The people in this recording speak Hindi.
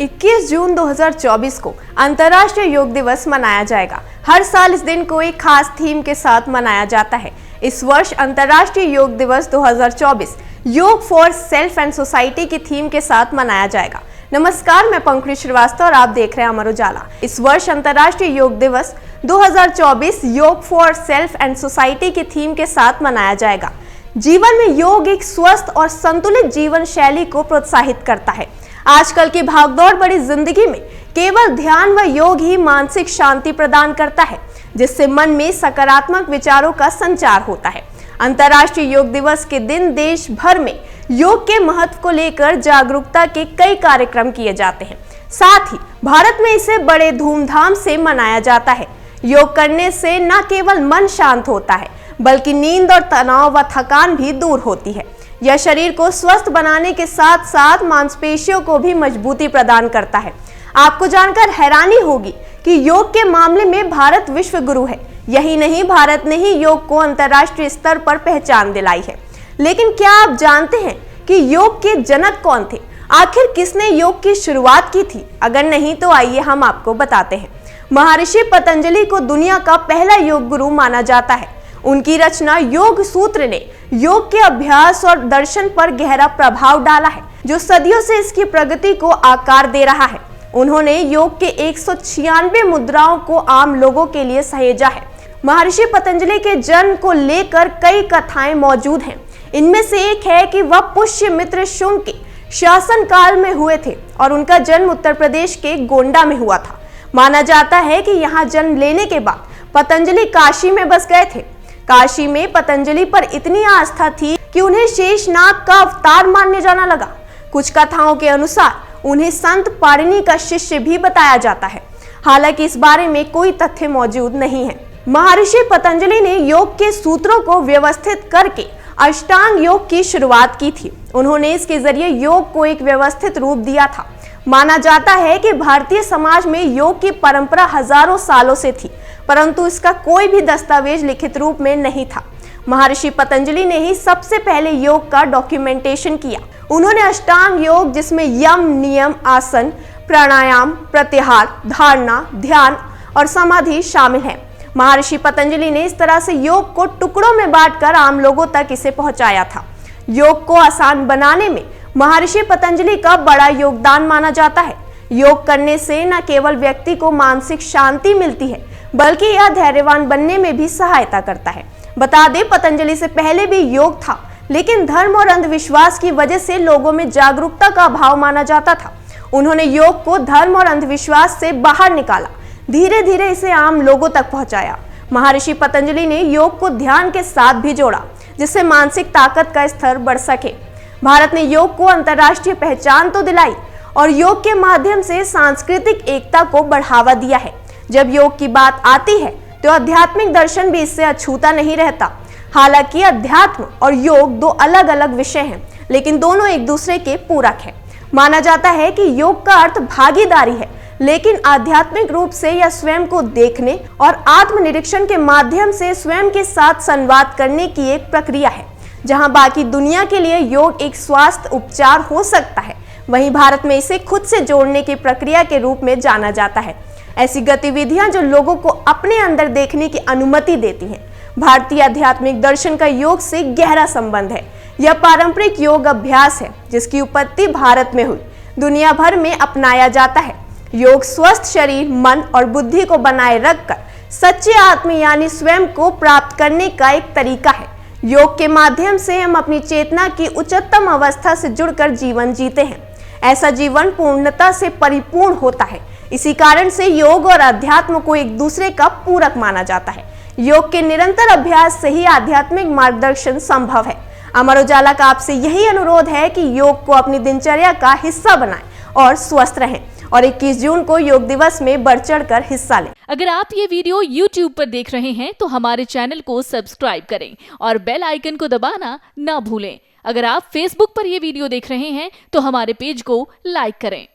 21 जून 2024 को अंतर्राष्ट्रीय योग दिवस मनाया जाएगा। हर साल इस दिन को एक खास थीम के साथ मनाया जाता है। इस वर्ष अंतर्राष्ट्रीय योग दिवस 2024 योग फॉर सेल्फ एंड सोसाइटी की थीम के साथ मनाया जाएगा। नमस्कार, मैं पंकज श्रीवास्तव और आप देख रहे हैं अमर उजाला। इस वर्ष अंतर्राष्ट्रीय योग दिवस 2024 योग फॉर सेल्फ एंड सोसाइटी की थीम के साथ मनाया जाएगा। जीवन में योग एक स्वस्थ और संतुलित जीवन शैली को प्रोत्साहित करता है। आजकल की भागदौड़ भरी जिंदगी में केवल ध्यान व योग ही मानसिक शांति प्रदान करता है, जिससे मन में सकारात्मक विचारों का संचार होता है। अंतर्राष्ट्रीय योग दिवस के दिन देश भर में योग के महत्व को लेकर जागरूकता के कई कार्यक्रम किए जाते हैं। साथ ही भारत में इसे बड़े धूमधाम से मनाया जाता है। योग करने से न केवल मन शांत होता है, बल्कि नींद और तनाव व थकान भी दूर होती है। यह शरीर को स्वस्थ बनाने के साथ साथ मांसपेशियों को भी मजबूती प्रदान करता है। आपको जानकर हैरानी होगी कि योग के मामले में भारत विश्व गुरु है। यही नहीं, भारत ने ही योग को अंतर्राष्ट्रीय स्तर पर पहचान दिलाई है। लेकिन क्या आप जानते हैं कि योग के जनक कौन थे? आखिर किसने योग की शुरुआत की थी? अगर नहीं तो आइए हम आपको बताते हैं। महर्षि पतंजलि को दुनिया का पहला योग गुरु माना जाता है। उनकी रचना योग सूत्र ने योग के अभ्यास और दर्शन पर गहरा प्रभाव डाला है, जो सदियों से इसकी प्रगति को आकार दे रहा है। उन्होंने योग के 196 मुद्राओं को आम लोगों के लिए सहेजा है। महर्षि पतंजलि के जन्म को लेकर कई कथाएं मौजूद हैं। इनमें से एक है कि वह पुष्यमित्र शुंग के शासन काल में हुए थे और उनका जन्म उत्तर प्रदेश के गोंडा में हुआ था। माना जाता है कि यहाँ जन्म लेने के बाद पतंजलि काशी में बस गए थे। काशी में पतंजलि पर इतनी आस्था थी कि उन्हें शेषनाग का अवतार मानने जाना लगा। कुछ कथाओं के अनुसार उन्हें संत पाणिनि का शिष्य भी बताया जाता है। हालांकि इस बारे में कोई तथ्य मौजूद नहीं है। महर्षि पतंजलि ने योग के सूत्रों को व्यवस्थित करके अष्टांग योग की शुरुआत की थी। उन्होंने इसके जरिए योग को एक व्यवस्थित रूप दिया था। माना जाता है कि भारतीय समाज में योग की परंपरा हजारों सालों से थी, परंतु इसका कोई भी दस्तावेज लिखित रूप में नहीं था। महर्षि पतंजलि ने ही सबसे पहले योग का डॉक्यूमेंटेशन किया। उन्होंने अष्टांग योग, जिसमें यम, नियम, आसन, प्राणायाम, प्रत्याहार, धारणा, ध्यान और समाधि शामिल है। महर्षि पतंजलि ने इस तरह से योग को टुकड़ों में बांटकर आम लोगों तक इसे पहुंचाया था। योग को आसान बनाने में महर्षि पतंजलि का बड़ा योगदान माना जाता है। योग करने से न केवल व्यक्ति को मानसिक शांति मिलती है, बल्कि यह धैर्यवान बनने में भी सहायता करता है। बता दें, पतंजलि से पहले भी योग था, लेकिन धर्म और अंधविश्वास की वजह से लोगों में जागरूकता का अभाव माना जाता था। उन्होंने योग को धर्म और अंधविश्वास से बाहर निकाला, धीरे धीरे इसे आम लोगों तक पहुंचाया। महर्षि पतंजलि ने योग को ध्यान के साथ भी जोड़ा, जिससे मानसिक ताकत का स्तर बढ़ सके। भारत ने योग को अंतर्राष्ट्रीय पहचान तो दिलाई और योग के माध्यम से सांस्कृतिक एकता को बढ़ावा दिया है। जब योग की बात आती है तो आध्यात्मिक दर्शन भी इससे अछूता नहीं रहता। हालांकि अध्यात्म और योग दो अलग अलग विषय हैं, लेकिन दोनों एक दूसरे के पूरक हैं। माना जाता है कि योग का अर्थ भागीदारी है, लेकिन आध्यात्मिक रूप से यह स्वयं को देखने और आत्मनिरीक्षण के माध्यम से स्वयं के साथ संवाद करने की एक प्रक्रिया है। जहां बाकी दुनिया के लिए योग एक स्वास्थ्य उपचार हो सकता है, वहीं भारत में इसे खुद से जोड़ने की प्रक्रिया के रूप में जाना जाता है। ऐसी गतिविधियां जो लोगों को अपने अंदर देखने की अनुमति देती हैं। भारतीय आध्यात्मिक दर्शन का योग से गहरा संबंध है। यह पारंपरिक योग अभ्यास है, जिसकी उत्पत्ति भारत में हुई, दुनिया भर में अपनाया जाता है। योग स्वस्थ शरीर, मन और बुद्धि को बनाए रखकर सच्चे आत्म यानी स्वयं को प्राप्त करने का एक तरीका है। योग के माध्यम से हम अपनी चेतना की उच्चतम अवस्था से जुड़कर जीवन जीते हैं। ऐसा जीवन पूर्णता से परिपूर्ण होता है। इसी कारण से योग और अध्यात्म को एक दूसरे का पूरक माना जाता है। योग के निरंतर अभ्यास से ही आध्यात्मिक मार्गदर्शन संभव है। अमर उजाला का आपसे यही अनुरोध है कि योग को अपनी दिनचर्या का हिस्सा बनाएं और स्वस्थ रहें और 21 जून को योग दिवस में बढ़ चढ़कर हिस्सा लें। अगर आप ये वीडियो YouTube पर देख रहे हैं तो हमारे चैनल को सब्सक्राइब करें और बेल आइकन को दबाना ना भूलें। अगर आप Facebook पर ये वीडियो देख रहे हैं तो हमारे पेज को लाइक करें।